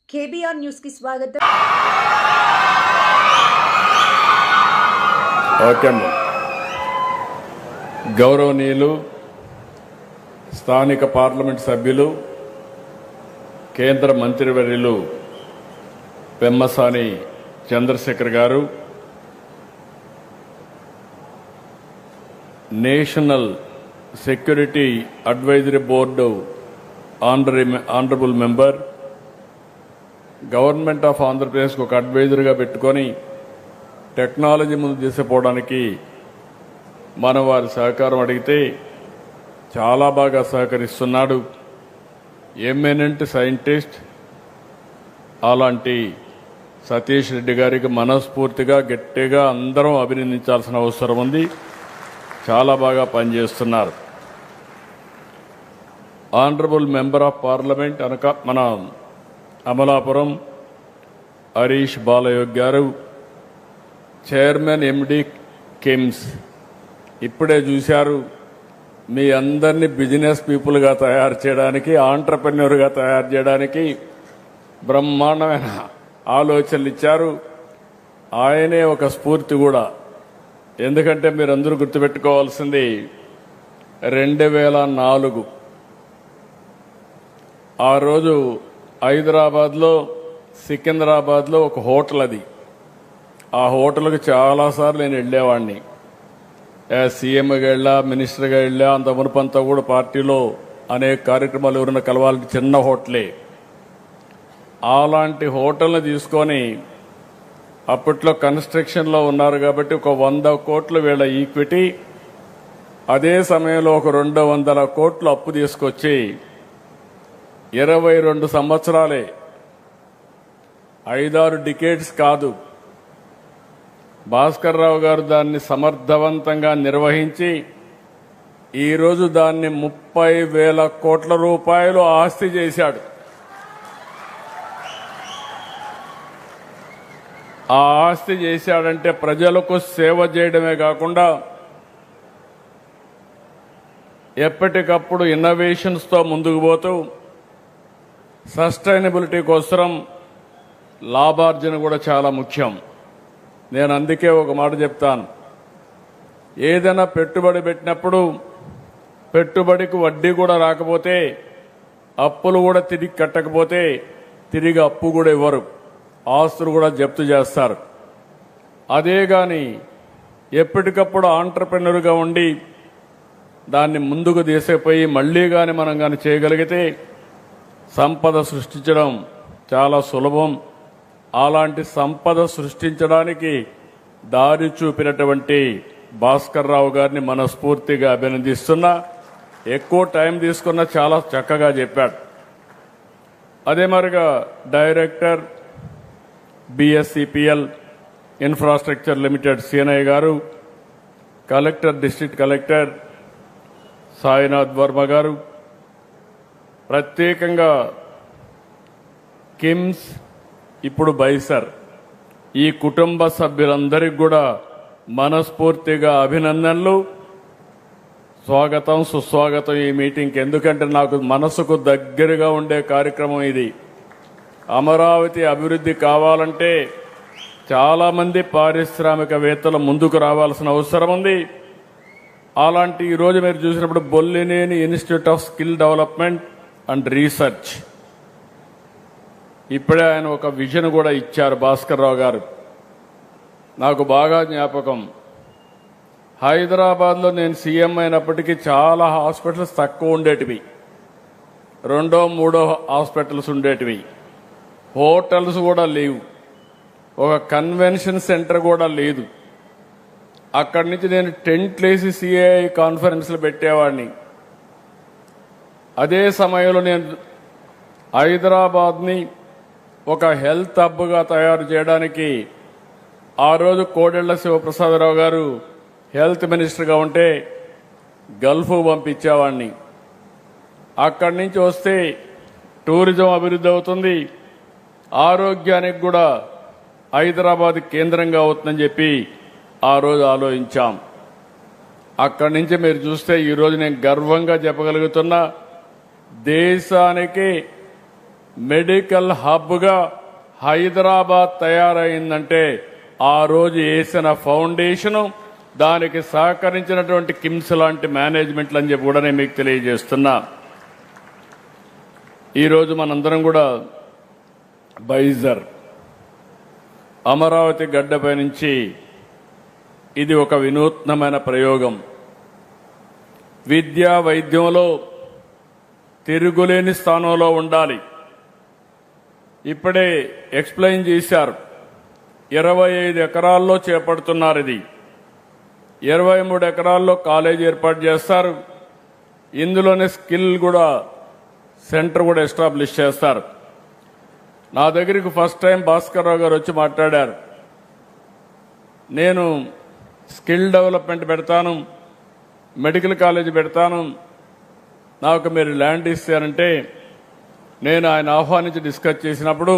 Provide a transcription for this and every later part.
KBR news కి స్వాగతం. గౌరవనీయులు స్థానిక పార్లమెంట్ సభ్యులు కేంద్ర మంత్రివర్యులు పెమ్మసాని చంద్రశేఖర్ గారు, national security advisory board honourable member, government of ఆంధ్రప్రదేశ్కి ఒక అడ్వైజర్గా పెట్టుకొని టెక్నాలజీ ముందు తీసుకుపోవడానికి మన వారి సహకారం అడిగితే చాలా బాగా సహకరిస్తున్నాడు. ఎమినెంట్ సైంటిస్ట్ అలాంటి సతీష్ రెడ్డి గారికి మనస్ఫూర్తిగా గట్టిగా అందరం అభినందించాల్సిన అవసరం ఉంది. చాలా బాగా పనిచేస్తున్నారు. ఆనరబుల్ మెంబర్ ఆఫ్ పార్లమెంట్ అనక మన అమలాపురం హరీష్ బాలయోగ్ గారు, చైర్మన్ ఎండి కిమ్స్, ఇప్పుడే చూశారు మీ అందరినీ బిజినెస్ పీపుల్గా తయారు చేయడానికి, ఆంట్రప్రెన్యూర్గా తయారు చేయడానికి బ్రహ్మాండమైన ఆలోచనలు ఇచ్చారు. ఆయనే ఒక స్ఫూర్తి కూడా. ఎందుకంటే మీరందరూ గుర్తుపెట్టుకోవాల్సింది 2004 ఆ రోజు హైదరాబాద్లో సికింద్రాబాద్లో ఒక హోటల్, అది ఆ హోటల్కి చాలాసార్లు నేను వెళ్ళేవాడిని. సీఎంగా వెళ్ళా, మినిస్టర్గా వెళ్ళా, అంత మునుపంతా కూడా పార్టీలో అనేక కార్యక్రమాలు ఎవరైనా కలవాలంటే చిన్న హోటలే. అలాంటి హోటల్ని తీసుకొని అప్పట్లో కన్స్ట్రక్షన్లో ఉన్నారు కాబట్టి ఒక 100 కోట్ల వీళ్ళ ఈక్విటీ, అదే సమయంలో ఒక 200 కోట్లు అప్పు తీసుకొచ్చి 22 సంవత్సరాలే, 5-6 డికేడ్స్ కాదు, భాస్కర్ రావు గారు దాన్ని సమర్థవంతంగా నిర్వహించి ఈరోజు దాన్ని 30,000 కోట్ల రూపాయలు ఆస్తి చేశాడు. ఆ ఆస్తి చేశాడంటే ప్రజలకు సేవ చేయడమే కాకుండా ఎప్పటికప్పుడు ఇన్నోవేషన్స్తో ముందుకు పోతూ సస్టైనబిలిటీ కోసం లాభార్జన కూడా చాలా ముఖ్యం. నేను అందుకే ఒక మాట చెప్తాను, ఏదైనా పెట్టుబడి పెట్టినప్పుడు పెట్టుబడికి వడ్డీ కూడా రాకపోతే, అప్పులు కూడా తిరిగి కట్టకపోతే తిరిగి అప్పు కూడా ఇవ్వరు, ఆస్తులు కూడా జప్తు చేస్తారు. అదే గాని ఎప్పటికప్పుడు ఆంట్రప్రెన్యూర్గా ఉండి దాన్ని ముందుకు తీసుకుపోయి మళ్లీ గాని మనం గాని చేయగలిగితే సంపద సృష్టించడం చాలా సులభం. అలాంటి సంపద సృష్టించడానికి దారి చూపినటువంటి భాస్కర్ రావు గారిని మనస్ఫూర్తిగా అభినందిస్తున్నా. ఎక్కువ టైం తీసుకున్నా చాలా చక్కగా చెప్పాడు. అదే మరిగా director BSCPL infrastructure limited Seenaiah గారు, collector district collector Sainath Varma గారు, ప్రత్యేకంగా కిమ్స్ ఇప్పుడు బైసర్, ఈ కుటుంబ సభ్యులందరికీ కూడా మనస్ఫూర్తిగా అభినందనలు, స్వాగతం సుస్వాగతం ఈ మీటింగ్కి. ఎందుకంటే నాకు మనసుకు దగ్గరగా ఉండే కార్యక్రమం ఇది. అమరావతి అభివృద్ధి కావాలంటే చాలా మంది పారిశ్రామికవేత్తలు ముందుకు రావాల్సిన అవసరం ఉంది. అలాంటి ఈరోజు మీరు చూసినప్పుడు Bollineni institute of skill development and research, ఇప్పుడే ఆయన ఒక విజన్ కూడా ఇచ్చారు భాస్కర్ రావు గారు. నాకు బాగా జ్ఞాపకం, హైదరాబాద్లో నేను సీఎం అయినప్పటికీ చాలా హాస్పిటల్స్ తక్కువ ఉండేటివి, 2, 3 హాస్పిటల్స్ ఉండేటివి, హోటల్స్ కూడా లేవు, ఒక కన్వెన్షన్ సెంటర్ కూడా లేదు. అక్కడి నుంచి నేను టెంట్లు వేసి సిఐఐ కాన్ఫరెన్స్లు పెట్టేవాడిని. అదే సమయంలో నేను హైదరాబాద్ని ఒక హెల్త్ హబ్గా తయారు చేయడానికి ఆ రోజు కోడెళ్ల శివప్రసాదరావు గారు హెల్త్ మినిస్టర్గా ఉంటే గల్ఫ్ పంపించేవాడిని. అక్కడి నుంచి వస్తే టూరిజం అభివృద్ధి అవుతుంది, ఆరోగ్యానికి కూడా హైదరాబాద్ కేంద్రంగా అవుతుందని చెప్పి ఆ రోజు ఆలోచించాం. అక్కడి నుంచి మీరు చూస్తే ఈరోజు నేను గర్వంగా చెప్పగలుగుతున్నా, దేశానికి మెడికల్ హబ్గా హైదరాబాద్ తయారైందంటే ఆ రోజు వేసిన ఫౌండేషను, దానికి సహకరించినటువంటి కిమ్స్ లాంటి మేనేజ్మెంట్లు అని చెప్పి కూడా నేను మీకు తెలియజేస్తున్నా. ఈరోజు మనందరం కూడా బైజర్ అమరావతి గడ్డపై నుంచి ఇది ఒక వినూత్నమైన ప్రయోగం. విద్యా వైద్యంలో తిరుగులేని స్థానంలో ఉండాలి. ఇప్పుడే ఎక్స్ప్లెయిన్ చేశారు. 25 ఎకరాల్లో చేపడుతున్నారు. ఇది 23 ఎకరాల్లో కాలేజ్ ఏర్పాటు చేస్తారు. ఇందులోనే స్కిల్ కూడా సెంటర్ కూడా ఎస్టాబ్లిష్ చేస్తారు. నా దగ్గరికి ఫస్ట్ టైం భాస్కర్ రావు గారు వచ్చి మాట్లాడారు. నేను స్కిల్ డెవలప్మెంట్ పెడతాను, మెడికల్ కాలేజ్ పెడతాను, నాకు మీరు ల్యాండ్ ఇస్తారంటే నేను ఆయన ఆహ్వానించి డిస్కస్ చేసినప్పుడు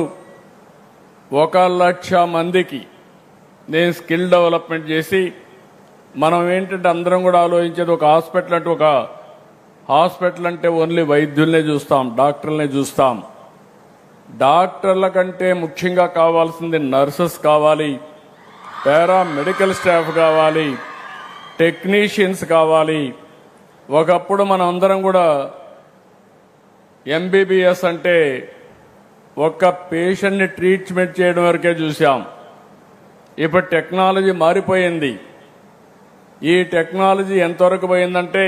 1,00,000 మందికి నేను స్కిల్ డెవలప్మెంట్ చేసి, మనం ఏంటంటే అందరం కూడా ఆలోచించేది ఒక హాస్పిటల్ అంటే ఓన్లీ వైద్యుల్నే చూస్తాం, డాక్టర్లనే చూస్తాం. డాక్టర్ల కంటే ముఖ్యంగా కావాల్సింది నర్సెస్ కావాలి, పారామెడికల్ స్టాఫ్ కావాలి, టెక్నీషియన్స్ కావాలి. ఒకప్పుడు మనం అందరం కూడా ఎంబీబీఎస్ అంటే ఒక్క పేషెంట్ని ట్రీట్మెంట్ చేయడం వరకే చూసాం. ఇప్పుడు టెక్నాలజీ మారిపోయింది. ఈ టెక్నాలజీ ఎంతవరకు పోయిందంటే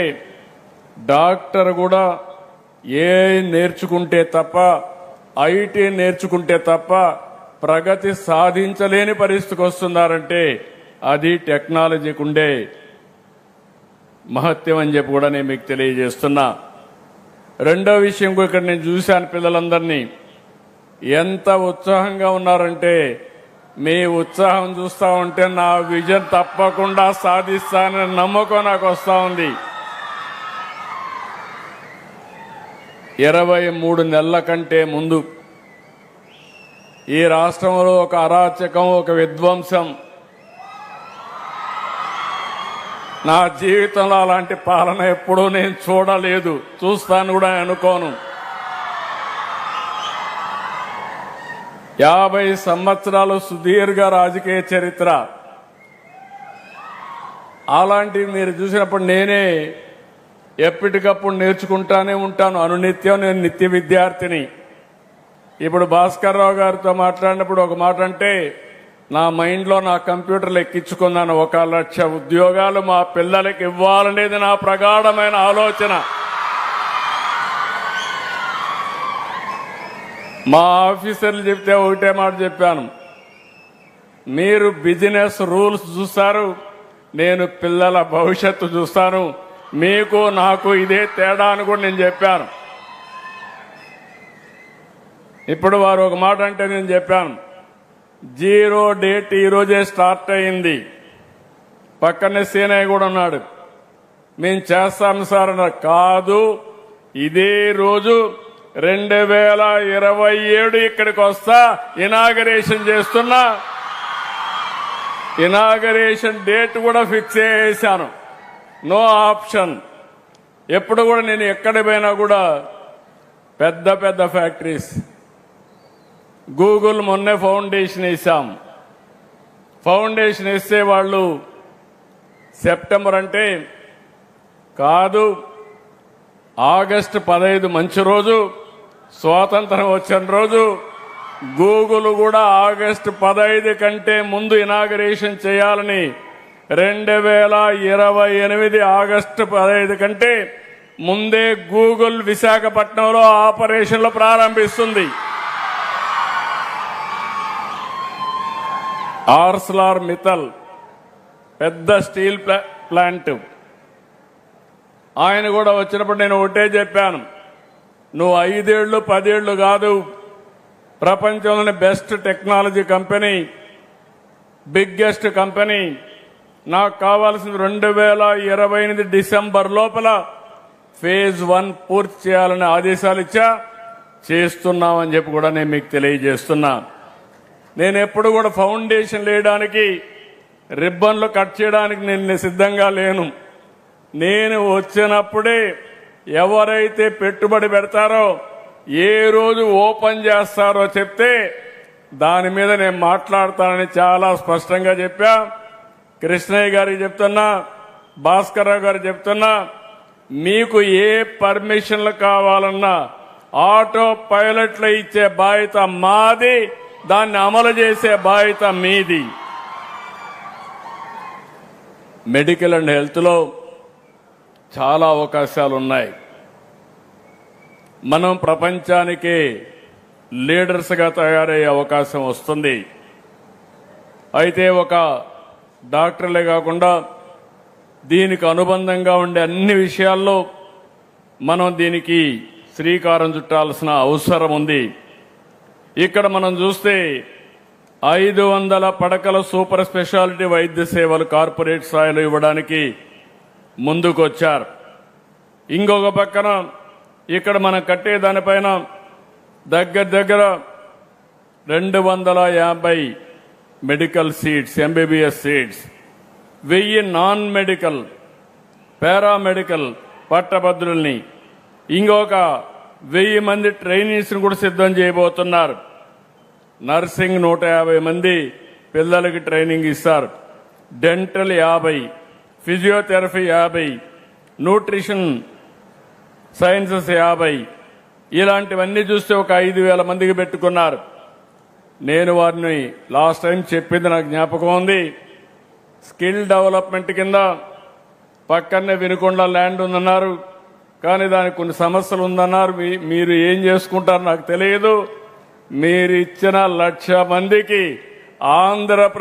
డాక్టర్ కూడా ఏఐ నేర్చుకుంటే తప్ప, ఐటీ నేర్చుకుంటే తప్ప ప్రగతి సాధించలేని పరిస్థితికి వస్తున్నారంటే అది టెక్నాలజీకి ఉండే మహత్యం అని చెప్పి కూడా నేను మీకు తెలియజేస్తున్నా. రెండో విషయం కూడా ఇక్కడ నేను చూశాను, పిల్లలందరినీ ఎంత ఉత్సాహంగా ఉన్నారంటే, మీ ఉత్సాహం చూస్తా ఉంటే నా విజన్ తప్పకుండా సాధిస్తానని నమ్మకం నాకు వస్తా ఉంది. 23 నెలల కంటే ముందు ఈ రాష్ట్రంలో ఒక అరాచకం, ఒక విధ్వంసం, నా జీవితంలో అలాంటి పాలన ఎప్పుడూ నేను చూడలేదు, చూస్తాను కూడా అనుకోను. 50 సంవత్సరాలు సుదీర్ఘ రాజకీయ చరిత్ర. అలాంటివి మీరు చూసినప్పుడు నేనే ఎప్పటికప్పుడు నేర్చుకుంటానే ఉంటాను. అనునిత్యం నేను నిత్య విద్యార్థిని. ఇప్పుడు భాస్కర్ రావు గారితో మాట్లాడినప్పుడు ఒక మాట అంటే నా మైండ్లో నా కంప్యూటర్లో ఎక్కించుకున్నాను. 1,00,000 ఉద్యోగాలు మా పిల్లలకి ఇవ్వాలనేది నా ప్రగాఢమైన ఆలోచన. మా ఆఫీసర్లు చెప్తే ఒకటే మాట చెప్పాను, మీరు బిజినెస్ రూల్స్ చూస్తారు, నేను పిల్లల భవిష్యత్తు చూస్తాను, మీకు నాకు ఇదే తేడా అని కూడా నేను చెప్పాను. ఇప్పుడు వారు ఒక మాట అంటే నేను చెప్పాను, 0 డేట్ ఈ రోజే స్టార్ట్ అయింది. పక్కనే సీనయ్య కూడా ఉన్నాడు. మేము చేస్తాం సార్ అన్నారు. కాదు, ఇదే రోజు 2027 ఇక్కడికి వస్తా, ఇనాగరేషన్ చేస్తున్నా. ఇనాగరేషన్ డేట్ కూడా ఫిక్స్ చేశాను. No option. ఎప్పుడు కూడా నేను ఎక్కడ పోయినా కూడా పెద్ద పెద్ద ఫ్యాక్టరీస్, గూగుల్ మొన్నే ఫౌండేషన్ వేసాం. ఫౌండేషన్ వేస్తే వాళ్ళు సెప్టెంబర్ అంటే కాదు, ఆగస్టు 15 మంచి రోజు, స్వాతంత్రం వచ్చిన రోజు. గూగుల్ కూడా ఆగస్టు 15 కంటే ముందు ఇనాగరేషన్ చేయాలని 2028 ఆగస్టు 15 కంటే ముందే గూగుల్ విశాఖపట్నంలో ఆపరేషన్లు ప్రారంభిస్తుంది. ఆర్సెలర్ మిత్తల్ పెద్ద స్టీల్ ప్లాంట్, ఆయన కూడా వచ్చినప్పుడు నేను ఒకటే చెప్పాను, నువ్వు 5 ఏళ్లు 10 ఏళ్లు కాదు, ప్రపంచంలోని best technology company, biggest company, నాకు కావాల్సింది 2028 డిసెంబర్ లోపల ఫేజ్ 1 పూర్తి చేయాలని ఆదేశాలు ఇచ్చా. చేస్తున్నామని చెప్పి కూడా నేను మీకు తెలియజేస్తున్నా. నేను ఎప్పుడు కూడా ఫౌండేషన్ వేయడానికి రిబ్బన్లు కట్ చేయడానికి నేను సిద్ధంగా లేను. నేను వచ్చినప్పుడే ఎవరైతే పెట్టుబడి పెడతారో ఏ రోజు ఓపెన్ చేస్తారో చెప్తే దాని మీద నేను మాట్లాడతానని చాలా స్పష్టంగా చెప్పా. కృష్ణయ్య గారికి చెప్తున్నా, భాస్కర్రావు గారికి చెప్తున్నా, మీకు ఏ పర్మిషన్లు కావాలన్నా ఆటో పైలట్లు ఇచ్చే బాధ్యత మాది, దాన్ని అమలు చేసే బాధ్యత మీది. మెడికల్ అండ్ హెల్త్ లో చాలా అవకాశాలు ఉన్నాయి. మనం ప్రపంచానికి లీడర్స్ గా తయారయ్యే అవకాశం వస్తుంది. అయితే ఒక డాక్టర్లే కాకుండా దీనికి అనుబంధంగా ఉండే అన్ని విషయాల్లో మనం దీనికి శ్రీకారం చుట్టాల్సిన అవసరం ఉంది. ఇక్కడ మనం చూస్తే 500 పడకల సూపర్ స్పెషాలిటీ వైద్య సేవలు కార్పొరేట్ స్థాయిలో ఇవ్వడానికి ముందుకొచ్చారు. ఇంకొక పక్కన ఇక్కడ మనం కట్టే దానిపైన దగ్గర 250 medical seats, MBBS seats, 1000 non medical paramedical పట్టభద్రుల్ని, ఇంకొక 1000 మంది ట్రైనీస్ ను కూడా సిద్ధం చేయబోతున్నారు. నర్సింగ్ 150 మంది పిల్లలకి ట్రైనింగ్ ఇస్తారు. డెంటల్ 50, ఫిజియోథెరపీ 50, న్యూట్రిషన్ సైన్సెస్ 50, ఇలాంటివన్నీ చూస్తే ఒక 5,000 మందికి పెట్టుకున్నారు. నేను వారిని లాస్ట్ టైం చెప్పింది నాకు జ్ఞాపకం ఉంది. స్కిల్ డెవలప్మెంట్ కింద పక్కనే వినుకొండ ల్యాండ్ ఉందన్నారు, కానీ దానికి కొన్ని సమస్యలు ఉందన్నారు. మీరు ఏం చేసుకుంటారో నాకు తెలియదు. మీరు ఇచ్చిన 1,00,000 మందికి ఆంధ్రప్రదేశ్